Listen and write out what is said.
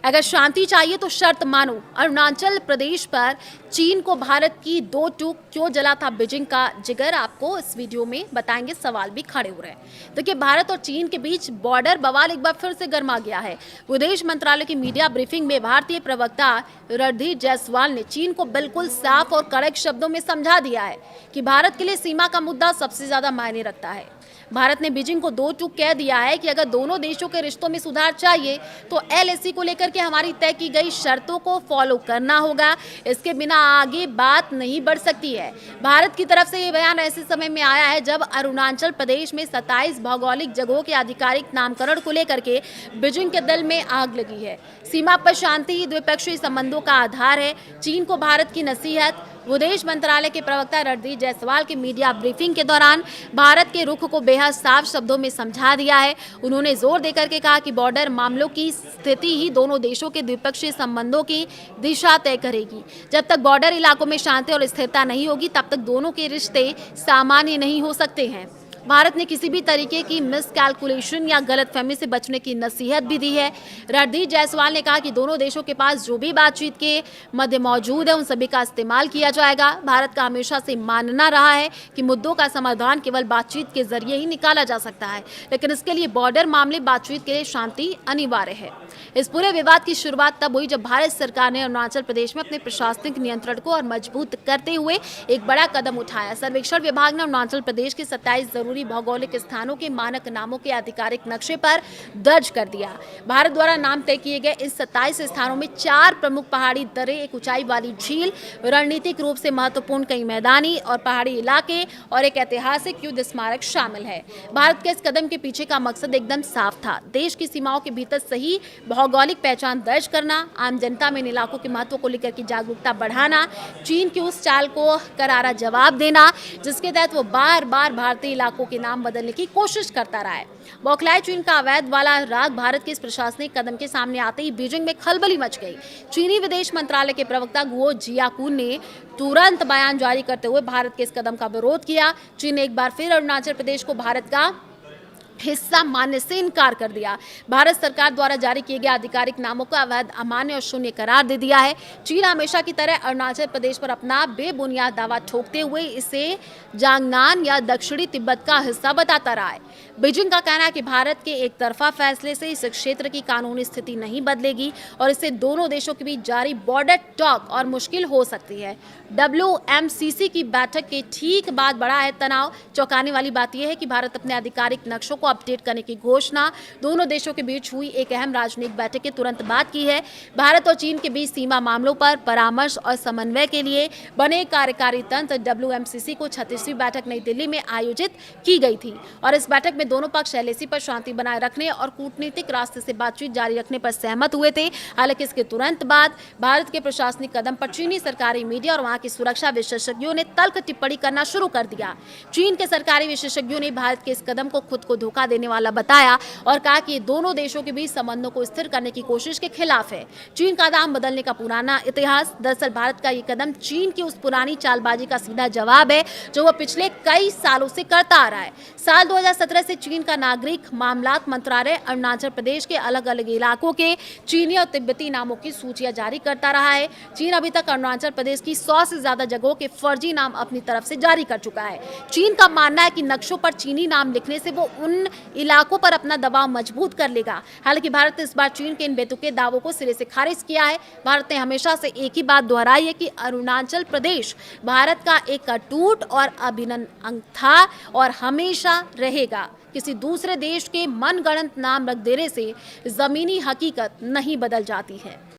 अगर शांति चाहिए तो शर्त मानो। अरुणाचल प्रदेश पर चीन को भारत की दो टूक क्यों जला था बीजिंग का जिगर, आपको इस वीडियो में बताएंगे। सवाल भी खड़े हो रहे हैं। देखिए, भारत और चीन के बीच बॉर्डर बवाल एक बार फिर से गर्मा गया है। विदेश मंत्रालय की मीडिया ब्रीफिंग में भारतीय प्रवक्ता रणधीर जायसवाल ने चीन को बिल्कुल साफ और कड़क शब्दों में समझा दिया है कि भारत के लिए सीमा का मुद्दा सबसे ज्यादा मायने रखता है। भारत ने बीजिंग को दो टूक कह दिया है कि अगर दोनों देशों के रिश्तों में सुधार चाहिए तो एलएसी को लेकर के हमारी तय की गई शर्तों को फॉलो करना होगा। इसके बिना आगे बात नहीं बढ़ सकती है। भारत की तरफ से ये बयान ऐसे समय में आया है जब अरुणाचल प्रदेश में 27 भौगोलिक जगहों के आधिकारिक नामकरण को लेकर के बीजिंग के दिल में आग लगी है। सीमा पर शांति द्विपक्षीय संबंधों का आधार है। चीन को भारत की नसीहत। विदेश मंत्रालय के प्रवक्ता रणधीर जायसवाल की मीडिया ब्रीफिंग के दौरान भारत के रुख को बेहद साफ शब्दों में समझा दिया है। उन्होंने जोर देकर के कहा कि बॉर्डर मामलों की स्थिति ही दोनों देशों के द्विपक्षीय संबंधों की दिशा तय करेगी। जब तक बॉर्डर इलाकों में शांति और स्थिरता नहीं होगी तब तक दोनों के रिश्ते सामान्य नहीं हो सकते हैं। भारत ने किसी भी तरीके की मिसकैलकुलेशन या गलतफहमी से बचने की नसीहत भी दी है। रणधीर जायसवाल ने कहा कि दोनों देशों के पास जो भी बातचीत के मध्य मौजूद है उन सभी का इस्तेमाल किया जाएगा। भारत का हमेशा से मानना रहा है कि मुद्दों का समाधान केवल बातचीत के जरिए ही निकाला जा सकता है, लेकिन इसके लिए बॉर्डर मामले बातचीत के लिए शांति अनिवार्य है। इस पूरे विवाद की शुरुआत तब हुई जब भारत सरकार ने अरुणाचल प्रदेश में अपने प्रशासनिक नियंत्रण को और मजबूत करते हुए एक बड़ा कदम उठाया। सर्वेक्षण विभाग ने अरुणाचल प्रदेश के 27 जरूरी भौगोलिक स्थानों के मानक नामों के आधिकारिक नक्शे पर दर्ज कर दिया। भारत द्वारा नाम तय किए गए इस 27 स्थानों में 4 प्रमुख पहाड़ी दर्रे, एक ऊंचाई वाली झील, रणनीतिक रूप से महत्वपूर्ण कई मैदानी और पहाड़ी इलाके और एक ऐतिहासिक युद्ध स्मारक शामिल है। भारत के इस कदम के पीछे का मकसद एकदम साफ था, देश की सीमाओं के भीतर सही भौगोलिक पहचान दर्ज करना, आम जनता में इन इलाकों के महत्व को लेकर की जागरूकता बढ़ाना, चीन की उस चाल को करारा जवाब देना जिसके तहत वो बार बार भारतीय इलाकों के नाम बदलने की कोशिश करता रहा है। बौखलाए चीन का अवैध वाला राग भारत के इस प्रशासनिक कदम के सामने आते ही बीजिंग में खलबली मच गई। चीनी विदेश मंत्रालय के प्रवक्ता गुओ जियाकुन ने तुरंत बयान जारी करते हुए भारत के इस कदम का विरोध किया। चीन ने एक बार फिर अरुणाचल प्रदेश को भारत का हिस्सा मानने से इनकार कर दिया। भारत सरकार द्वारा जारी किए गए आधिकारिक नामों को अवैध, अमान्य और शून्य करार दे दिया है। चीन हमेशा की तरह अरुणाचल प्रदेश पर अपना बेबुनियाद दावा ठोकते हुए इसे जांगनान या दक्षिणी तिब्बत का हिस्सा बताता रहा है। बीजिंग का कहना है कि भारत के एक तरफा फैसले से इस क्षेत्र की कानूनी स्थिति नहीं बदलेगी और इससे दोनों देशों के बीच जारी बॉर्डर टॉक और मुश्किल हो सकती है। WMCC की बैठक के ठीक बाद बढ़ा है तनाव। चौंकाने वाली बात यह है कि भारत अपने आधिकारिक नक्शों को अपडेट करने की घोषणा दोनों देशों के बीच हुई एक अहम राजनयिक बैठक के तुरंत बाद की है। भारत और चीन के बीच सीमा मामलों पर परामर्श और समन्वय के लिए बने कार्यकारी तंत्र WMCC को 36वीं बैठक नई दिल्ली में आयोजित की गई थी और इस बैठक में दोनों पक्ष एलएसी पर शांति बनाए रखने और कूटनीतिक रास्ते से बातचीत जारी रखने पर सहमत हुए थे। हालांकि इसके तुरंत बाद भारत के प्रशासनिक कदम पर चीनी सरकारी मीडिया और वहां की सुरक्षा विशेषज्ञों ने तल्ख टिप्पणी करना शुरू कर दिया। चीन के सरकारी विशेषज्ञों ने भारत के इस कदम को खुद को धोखा देने वाला बताया और कहा कि दोनों देशों के बीच संबंधों को स्थिर करने की कोशिश के खिलाफ है। चीन का दाम बदलने का पुराना इतिहास। दरअसल भारत का ये कदम चीन की उस पुरानी चालबाजी का सीधा जवाब है जो वह पिछले कई सालों से करता आ रहा है। साल 2017 से चीन का नागरिक मामलात मंत्रालय अरुणाचल प्रदेश के अलग अलग इलाकों के चीनी और तिब्बती नामों की सूचियां जारी करता रहा है। चीन अभी तक अरुणाचल प्रदेश की 100 से ज्यादा जगहों के फर्जी नाम अपनी तरफ से जारी कर चुका है। चीन का मानना है कि नक्शों पर चीनी नाम लिखने से वो उन इलाकों पर अपना दबाव मजबूत कर लेगा। हालांकि भारत ने इस बार चीन के इन बेतुके दावों को सिरे से खारिज किया है। भारत ने हमेशा से एक ही बात दोहराई है कि अरुणाचल प्रदेश भारत का एक अटूट और अभिन्न अंग था और हमेशा रहेगा। किसी दूसरे देश के मनगढ़ंत नाम रख देने से जमीनी हकीकत नहीं बदल जाती है।